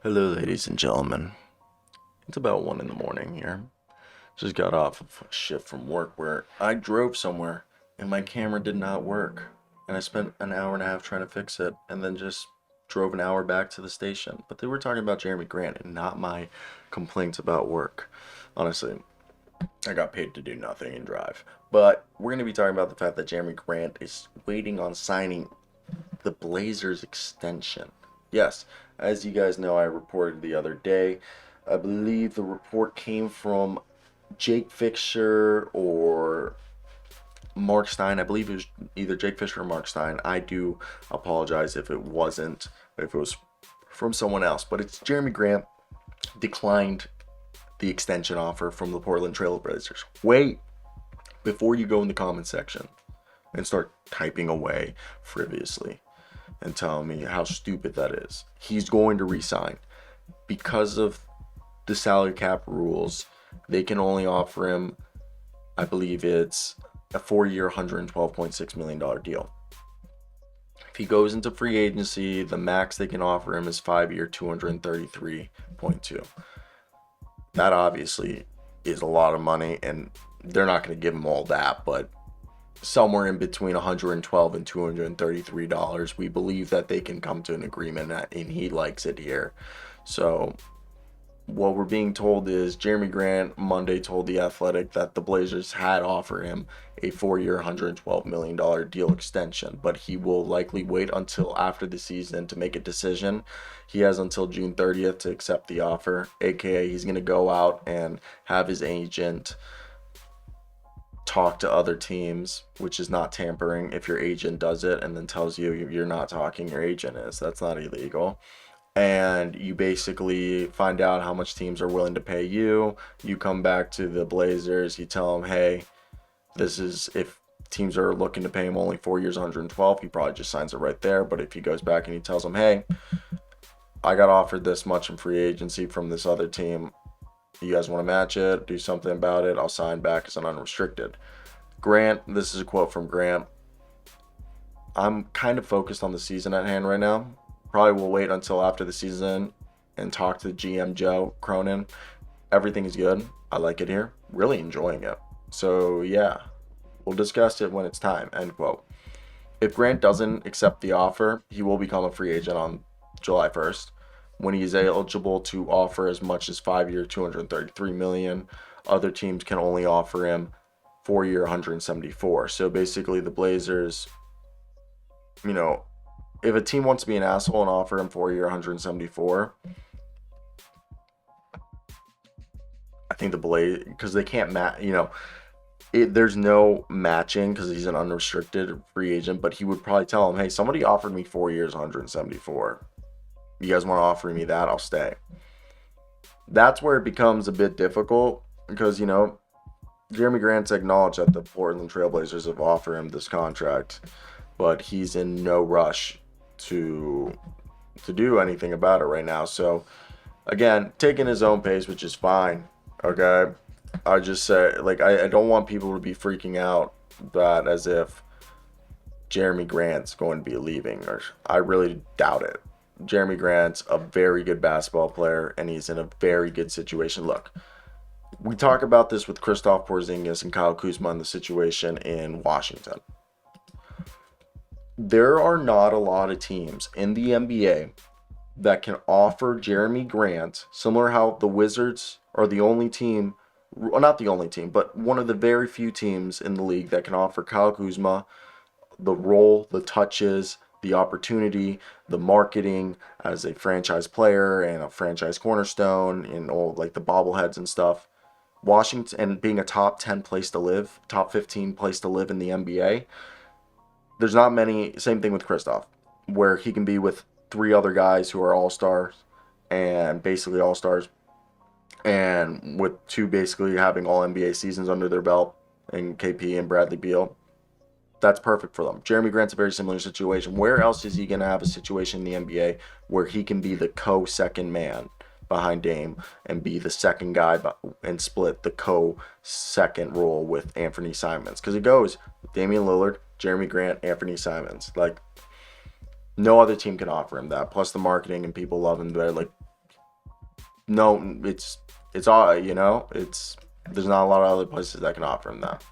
Hello, ladies and gentlemen. It's about 1 in the morning here. Just got off of a shift from work where I drove somewhere and my camera did not work. And I spent an hour and a half trying to fix it and then just drove an hour back to the station. But they were talking about Jerami Grant and not my complaints about work. Honestly, I got paid to do nothing and drive. But we're going to be talking about the fact that Jerami Grant is waiting on signing the Blazers extension. Yes, as you guys know, I reported the other day. I believe the report came from Jake Fisher or Mark Stein. I believe it was either Jake Fisher or Mark Stein. I do apologize if it wasn't, if it was from someone else. But it's Jerami Grant declined the extension offer from the Portland Trail Blazers. Wait, before you go in the comment section and start typing away frivolously and telling me how stupid that is. He's going to resign. Because of the salary cap rules, they can only offer him, I believe it's a 4-year, $112.6 million deal. If he goes into free agency, the max they can offer him is 5-year, $233.2. That obviously is a lot of money, and they're not going to give him all that, but somewhere in between $112 and $233. We believe that they can come to an agreement, and he likes it here. So what we're being told is Jerami Grant Monday told The Athletic that the Blazers had offered him a 4-year, $112 million deal extension, but he will likely wait until after the season to make a decision. He has until June 30th to accept the offer, aka he's going to go out and have his agent talk to other teams, which is not tampering. If your agent does it and then tells you you're not talking, your agent is. That's not illegal. And you basically find out how much teams are willing to pay you. You come back to the Blazers, you tell them, hey, this is, if teams are looking to pay him only 4 years, 112, he probably just signs it right there. But if he goes back and he tells them, hey, I got offered this much in free agency from this other team, you guys want to match it, do something about it, I'll sign back as an unrestricted. Grant, this is a quote from Grant. I'm kind of focused on the season at hand right now. Probably will wait until after the season and talk to GM Joe Cronin. Everything is good. I like it here. Really enjoying it. So yeah, we'll discuss it when it's time. End quote. If Grant doesn't accept the offer, he will become a free agent on July 1st. When he is eligible to offer as much as 5-year, $233 million, other teams can only offer him 4-year, $174. So basically, the Blazers, if a team wants to be an asshole and offer him 4-year, $174, I think the Blazers, because they can't there's no matching because he's an unrestricted free agent, but he would probably tell him, hey, somebody offered me 4 years, 174. You guys want to offer me that? I'll stay. That's where it becomes a bit difficult because, Jerami Grant's acknowledged that the Portland Trailblazers have offered him this contract, but he's in no rush to do anything about it right now. So, again, taking his own pace, which is fine. Okay, I just say, I don't want people to be freaking out that as if Jerami Grant's going to be leaving, or I really doubt it. Jerami Grant's a very good basketball player, and he's in a very good situation. Look, we talk about this with Kristaps Porzingis and Kyle Kuzma in the situation in Washington. There are not a lot of teams in the NBA that can offer Jerami Grant, similar how the Wizards are the only team, well, not the only team, but one of the very few teams in the league that can offer Kyle Kuzma the role, the touches, the opportunity, the marketing as a franchise player and a franchise cornerstone and all like the bobbleheads and stuff. Washington, and being a top 10 place to live, top 15 place to live in the NBA. There's not many, same thing with Kristaps, where he can be with 3 other guys who are all-stars and basically all-stars, and with 2 basically having all NBA seasons under their belt, and KP and Bradley Beal. That's perfect for them. Jerami Grant's a very similar situation. Where else is he going to have a situation in the NBA where he can be the co-second man behind Dame and be the second guy and split the co-second role with Anthony Simons? Because it goes Damian Lillard, Jerami Grant, Anthony Simons. No other team can offer him that. Plus the marketing, and people love him. They're no, it's all, you know, it's there's not a lot of other places that can offer him that.